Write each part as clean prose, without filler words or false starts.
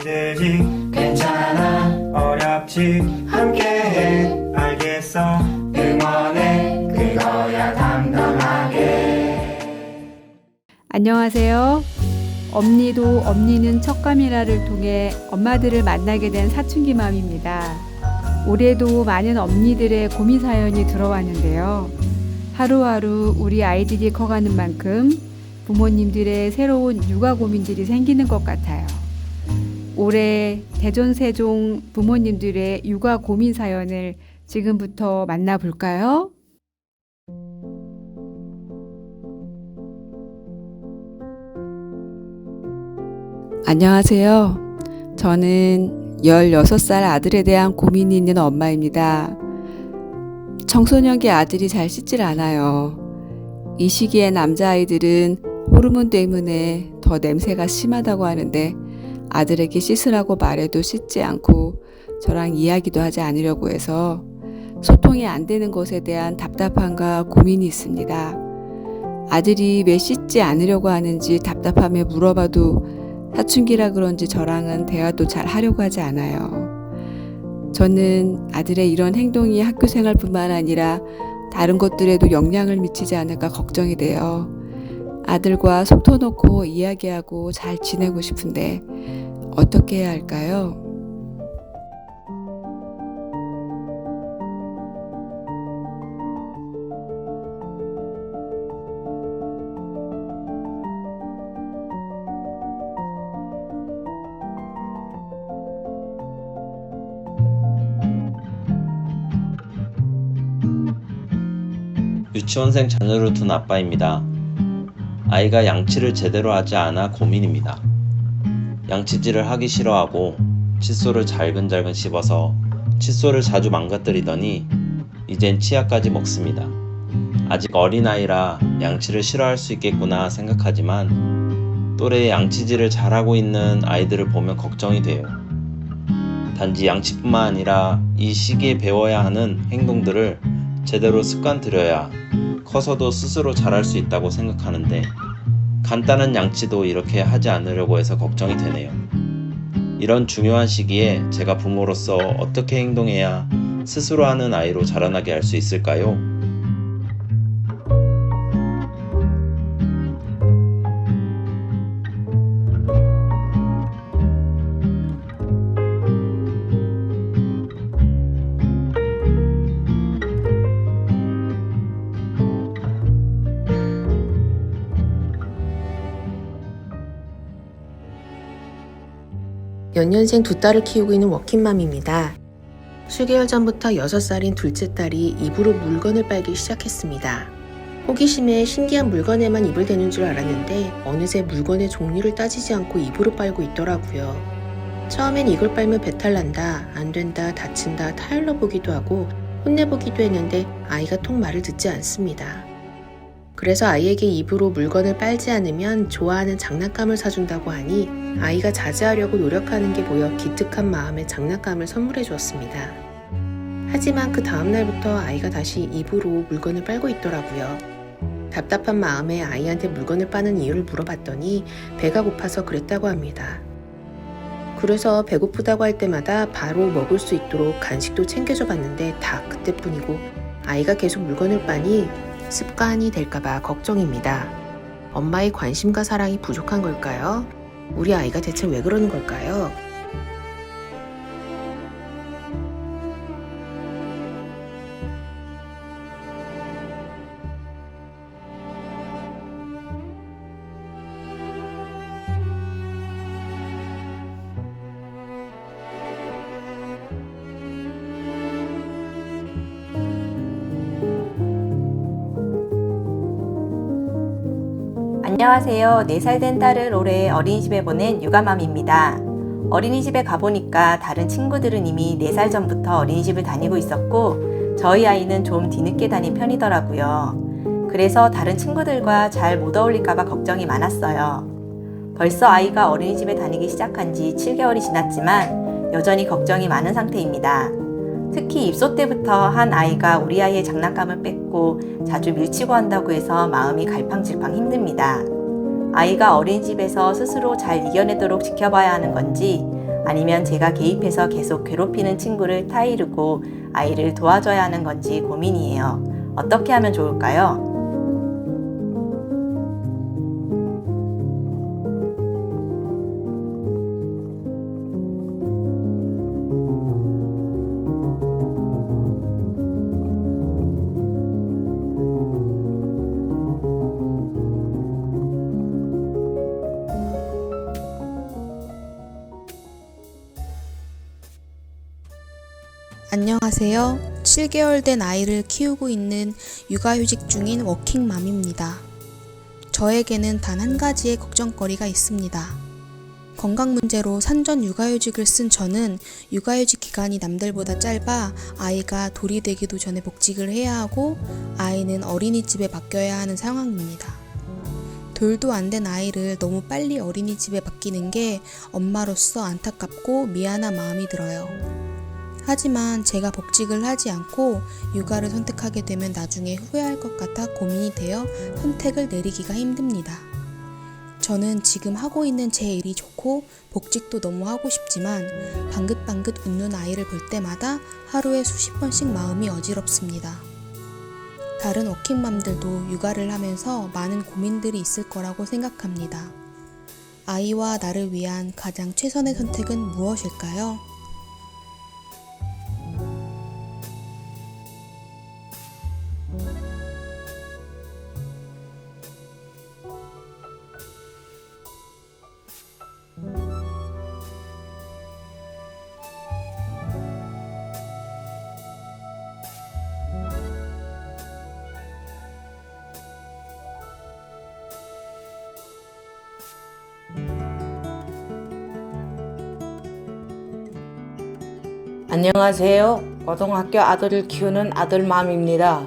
힘들지 괜찮아 어렵지 함께해 알겠어 응원해 그거야 당당하게. 안녕하세요. 엄니도 엄니는 첫 카메라를 통해 엄마들을 만나게 된 사춘기맘입니다. 올해도 많은 엄니들의 고민 사연이 들어왔는데요. 하루하루 우리 아이들이 커가는 만큼 부모님들의 새로운 육아 고민들이 생기는 것 같아요. 올해 대전 세종 부모님들의 육아 고민 사연을 지금부터 만나볼까요? 안녕하세요. 저는 16살 아들에 대한 고민이 있는 엄마입니다. 청소년기 아들이 잘 씻질 않아요. 이 시기에 남자아이들은 호르몬 때문에 더 냄새가 심하다고 하는데 아들에게 씻으라고 말해도 씻지 않고 저랑 이야기도 하지 않으려고 해서 소통이 안 되는 것에 대한 답답함과 고민이 있습니다. 아들이 왜 씻지 않으려고 하는지 답답함에 물어봐도 사춘기라 그런지 저랑은 대화도 잘 하려고 하지 않아요. 저는 아들의 이런 행동이 학교 생활뿐만 아니라 다른 것들에도 영향을 미치지 않을까 걱정이 돼요. 아들과 속 터놓고 이야기하고 잘 지내고 싶은데 어떻게 해야 할까요? 유치원생 자녀를 둔 아빠입니다. 아이가 양치를 제대로 하지 않아 고민입니다. 양치질을 하기 싫어하고 칫솔을 잘근잘근 씹어서 칫솔을 자주 망가뜨리더니 이젠 치약까지 먹습니다. 아직 어린아이라 양치를 싫어할 수 있겠구나 생각하지만 또래의 양치질을 잘하고 있는 아이들을 보면 걱정이 돼요. 단지 양치뿐만 아니라 이 시기에 배워야 하는 행동들을 제대로 습관 들여야 커서도 스스로 잘할 수 있다고 생각하는데 간단한 양치도 이렇게 하지 않으려고 해서 걱정이 되네요. 이런 중요한 시기에 제가 부모로서 어떻게 행동해야 스스로 하는 아이로 자라나게 할 수 있을까요? 연년생 두 딸을 키우고 있는 워킹맘입니다. 수개월 전부터 6살인 둘째 딸이 입으로 물건을 빨기 시작했습니다. 호기심에 신기한 물건에만 입을 대는 줄 알았는데 어느새 물건의 종류를 따지지 않고 입으로 빨고 있더라고요. 처음엔 이걸 빨면 배탈 난다, 안 된다, 다친다, 타일러 보기도 하고 혼내보기도 했는데 아이가 통 말을 듣지 않습니다. 그래서 아이에게 입으로 물건을 빨지 않으면 좋아하는 장난감을 사준다고 하니 아이가 자제하려고 노력하는 게 보여 기특한 마음에 장난감을 선물해 주었습니다. 하지만 그 다음날부터 아이가 다시 입으로 물건을 빨고 있더라고요. 답답한 마음에 아이한테 물건을 빠는 이유를 물어봤더니 배가 고파서 그랬다고 합니다. 그래서 배고프다고 할 때마다 바로 먹을 수 있도록 간식도 챙겨줘 봤는데 다 그때뿐이고 아이가 계속 물건을 빠니 습관이 될까봐 걱정입니다. 엄마의 관심과 사랑이 부족한 걸까요? 우리 아이가 대체 왜 그러는 걸까요? 안녕하세요. 4살 된 딸을 올해 어린이집에 보낸 육아맘입니다. 어린이집에 가보니까 다른 친구들은 이미 4살 전부터 어린이집을 다니고 있었고 저희 아이는 좀 뒤늦게 다닌 편이더라고요. 그래서 다른 친구들과 잘 못 어울릴까봐 걱정이 많았어요. 벌써 아이가 어린이집에 다니기 시작한 지 7개월이 지났지만 여전히 걱정이 많은 상태입니다. 특히 입소 때부터 한 아이가 우리 아이의 장난감을 뺏고 자주 밀치고 한다고 해서 마음이 갈팡질팡 힘듭니다. 아이가 어린이집에서 스스로 잘 이겨내도록 지켜봐야 하는 건지 아니면 제가 개입해서 계속 괴롭히는 친구를 타이르고 아이를 도와줘야 하는 건지 고민이에요. 어떻게 하면 좋을까요? 안녕하세요. 7개월 된 아이를 키우고 있는 육아휴직 중인 워킹맘입니다. 저에게는 단 한 가지의 걱정거리가 있습니다. 건강 문제로 산전 육아휴직을 쓴 저는 육아휴직 기간이 남들보다 짧아 아이가 돌이 되기도 전에 복직을 해야 하고 아이는 어린이집에 맡겨야 하는 상황입니다. 돌도 안 된 아이를 너무 빨리 어린이집에 맡기는 게 엄마로서 안타깝고 미안한 마음이 들어요. 하지만 제가 복직을 하지 않고 육아를 선택하게 되면 나중에 후회할 것 같아 고민이 되어 선택을 내리기가 힘듭니다. 저는 지금 하고 있는 제 일이 좋고 복직도 너무 하고 싶지만 방긋방긋 웃는 아이를 볼 때마다 하루에 수십 번씩 마음이 어지럽습니다. 다른 워킹맘들도 육아를 하면서 많은 고민들이 있을 거라고 생각합니다. 아이와 나를 위한 가장 최선의 선택은 무엇일까요? 안녕하세요. 고등학교 아들을 키우는 아들맘입니다.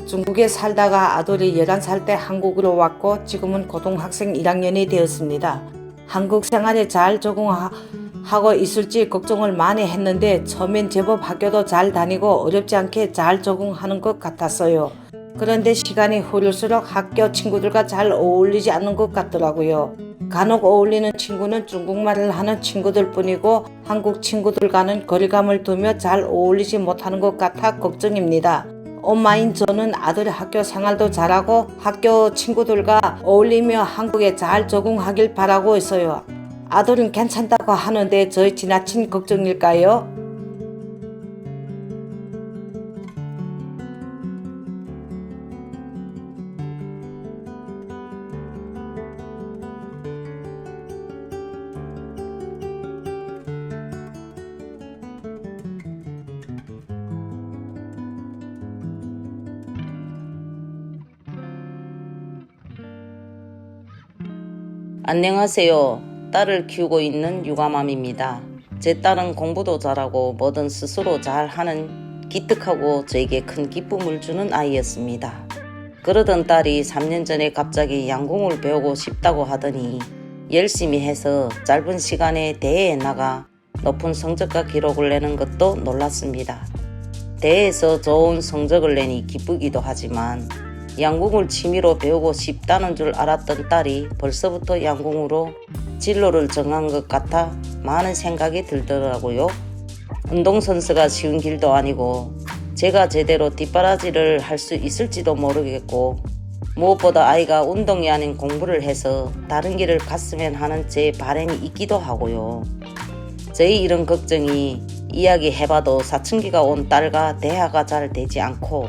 중국에 살다가 아들이 11살 때 한국으로 왔고 지금은 고등학생 1학년이 되었습니다. 한국 생활에 잘 적응하고 있을지 걱정을 많이 했는데 처음엔 제법 학교도 잘 다니고 어렵지 않게 잘 적응하는 것 같았어요. 그런데 시간이 흐를수록 학교 친구들과 잘 어울리지 않는 것 같더라고요. 간혹 어울리는 친구는 중국말을 하는 친구들 뿐이고 한국 친구들과는 거리감을 두며 잘 어울리지 못하는 것 같아 걱정입니다. 엄마인 저는 아들의 학교 생활도 잘하고 학교 친구들과 어울리며 한국에 잘 적응하길 바라고 있어요. 아들은 괜찮다고 하는데 저의 지나친 걱정일까요? 안녕하세요. 딸을 키우고 있는 육아맘입니다. 제 딸은 공부도 잘하고 뭐든 스스로 잘하는 기특하고 저에게 큰 기쁨을 주는 아이였습니다. 그러던 딸이 3년 전에 갑자기 양궁을 배우고 싶다고 하더니 열심히 해서 짧은 시간에 대회에 나가 높은 성적과 기록을 내는 것도 놀랐습니다. 대회에서 좋은 성적을 내니 기쁘기도 하지만 양궁을 취미로 배우고 싶다는 줄 알았던 딸이 벌써부터 양궁으로 진로를 정한 것 같아 많은 생각이 들더라고요. 운동선수가 쉬운 길도 아니고 제가 제대로 뒷바라지를 할 수 있을지도 모르겠고 무엇보다 아이가 운동이 아닌 공부를 해서 다른 길을 갔으면 하는 제 바람이 있기도 하고요. 저희 이런 걱정이 이야기해봐도 사춘기가 온 딸과 대화가 잘 되지 않고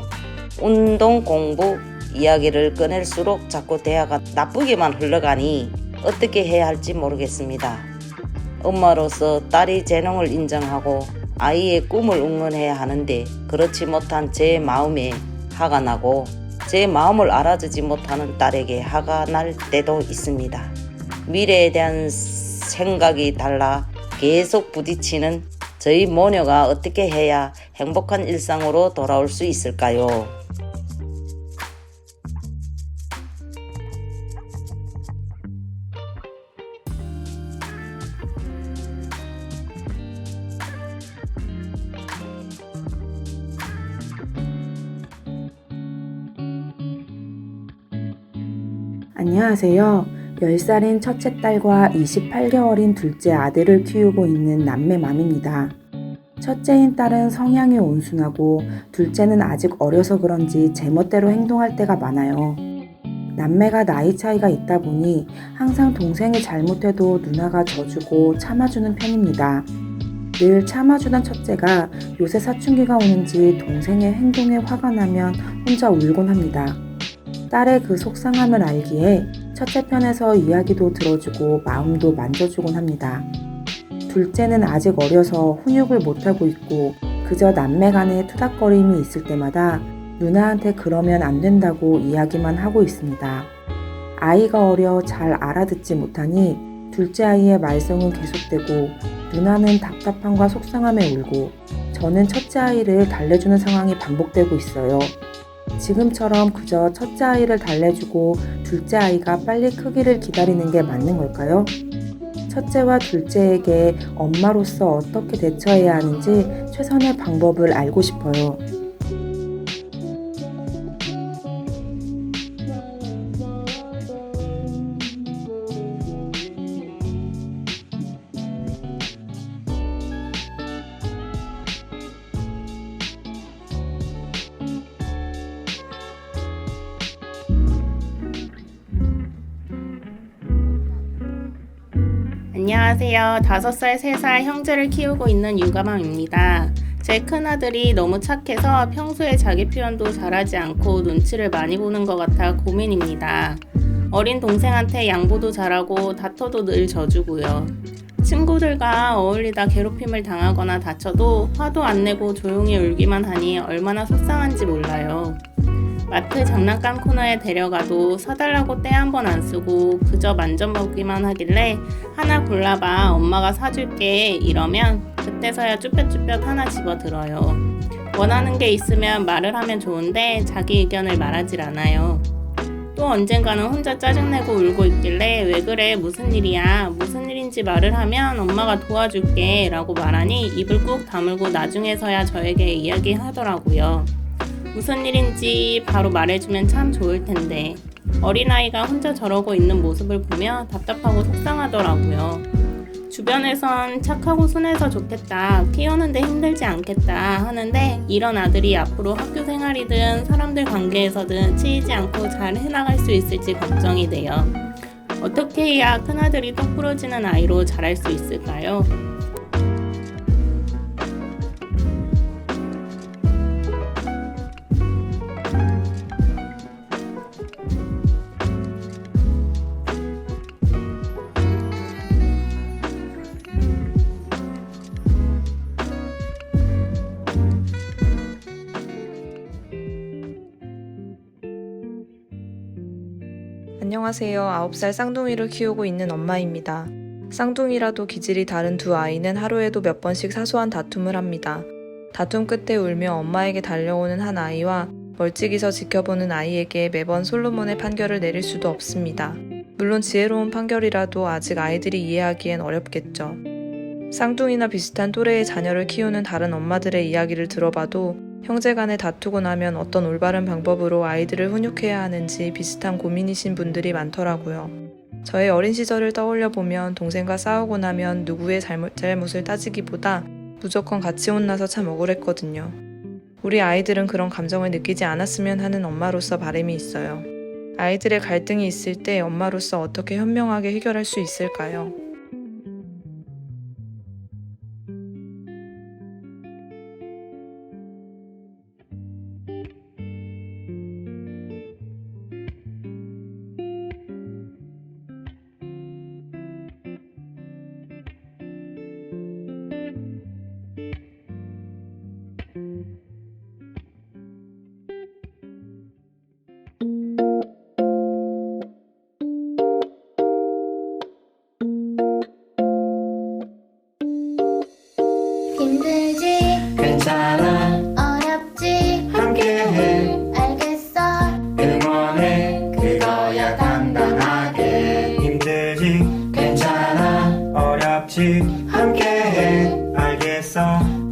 운동, 공부 이야기를 꺼낼수록 자꾸 대화가 나쁘게만 흘러가니 어떻게 해야 할지 모르겠습니다. 엄마로서 딸의 재능을 인정하고 아이의 꿈을 응원해야 하는데 그렇지 못한 제 마음에 화가 나고 제 마음을 알아주지 못하는 딸에게 화가 날 때도 있습니다. 미래에 대한 생각이 달라 계속 부딪히는 저희 모녀가 어떻게 해야 행복한 일상으로 돌아올 수 있을까요? 안녕하세요. 10살인 첫째 딸과 28개월인 둘째 아들을 키우고 있는 남매맘입니다. 첫째인 딸은 성향이 온순하고 둘째는 아직 어려서 그런지 제멋대로 행동할 때가 많아요. 남매가 나이 차이가 있다 보니 항상 동생이 잘못해도 누나가 져주고 참아주는 편입니다. 늘 참아주던 첫째가 요새 사춘기가 오는지 동생의 행동에 화가 나면 혼자 울곤 합니다. 딸의 그 속상함을 알기에 첫째 편에서 이야기도 들어주고 마음도 만져주곤 합니다. 둘째는 아직 어려서 훈육을 못하고 있고 그저 남매 간의 투닥거림이 있을 때마다 누나한테 그러면 안 된다고 이야기만 하고 있습니다. 아이가 어려 잘 알아듣지 못하니 둘째 아이의 말썽은 계속되고 누나는 답답함과 속상함에 울고 저는 첫째 아이를 달래주는 상황이 반복되고 있어요. 지금처럼 그저 첫째 아이를 달래주고 둘째 아이가 빨리 크기를 기다리는 게 맞는 걸까요? 첫째와 둘째에게 엄마로서 어떻게 대처해야 하는지 최선의 방법을 알고 싶어요. 안녕하세요. 5살, 3살 형제를 키우고 있는 유가맘입니다. 제 큰아들이 너무 착해서 평소에 자기 표현도 잘하지 않고 눈치를 많이 보는 것 같아 고민입니다. 어린 동생한테 양보도 잘하고 다퉈도 늘 져주고요. 친구들과 어울리다 괴롭힘을 당하거나 다쳐도 화도 안 내고 조용히 울기만 하니 얼마나 속상한지 몰라요. 마트 장난감 코너에 데려가도 사달라고 떼 한 번 안 쓰고 그저 만져보기만 하길래 하나 골라봐 엄마가 사줄게 이러면 그때서야 쭈뼛쭈뼛 하나 집어들어요. 원하는 게 있으면 말을 하면 좋은데 자기 의견을 말하질 않아요. 또 언젠가는 혼자 짜증내고 울고 있길래 왜 그래 무슨 일이야 무슨 일인지 말을 하면 엄마가 도와줄게 라고 말하니 입을 꾹 다물고 나중에서야 저에게 이야기하더라고요. 무슨 일인지 바로 말해주면 참 좋을 텐데 어린아이가 혼자 저러고 있는 모습을 보며 답답하고 속상하더라고요. 주변에선 착하고 순해서 좋겠다, 키우는데 힘들지 않겠다 하는데 이런 아들이 앞으로 학교 생활이든 사람들 관계에서든 치이지 않고 잘 해나갈 수 있을지 걱정이 돼요. 어떻게 해야 큰아들이 똑부러지는 아이로 자랄 수 있을까요? 안녕하세요. 9살 쌍둥이를 키우고 있는 엄마입니다. 쌍둥이라도 기질이 다른 두 아이는 하루에도 몇 번씩 사소한 다툼을 합니다. 다툼 끝에 울며 엄마에게 달려오는 한 아이와 멀찍이서 지켜보는 아이에게 매번 솔로몬의 판결을 내릴 수도 없습니다. 물론 지혜로운 판결이라도 아직 아이들이 이해하기엔 어렵겠죠. 쌍둥이나 비슷한 또래의 자녀를 키우는 다른 엄마들의 이야기를 들어봐도 형제간에 다투고 나면 어떤 올바른 방법으로 아이들을 훈육해야 하는지 비슷한 고민이신 분들이 많더라고요. 저의 어린 시절을 떠올려 보면 동생과 싸우고 나면 누구의 잘못을 따지기보다 무조건 같이 혼나서 참 억울했거든요. 우리 아이들은 그런 감정을 느끼지 않았으면 하는 엄마로서 바람이 있어요. 아이들의 갈등이 있을 때 엄마로서 어떻게 현명하게 해결할 수 있을까요? 힘들지 괜찮아 어렵지 함께해 알겠어 응원해 그거야 당당하게 힘들지 괜찮아 어렵지 함께해 알겠어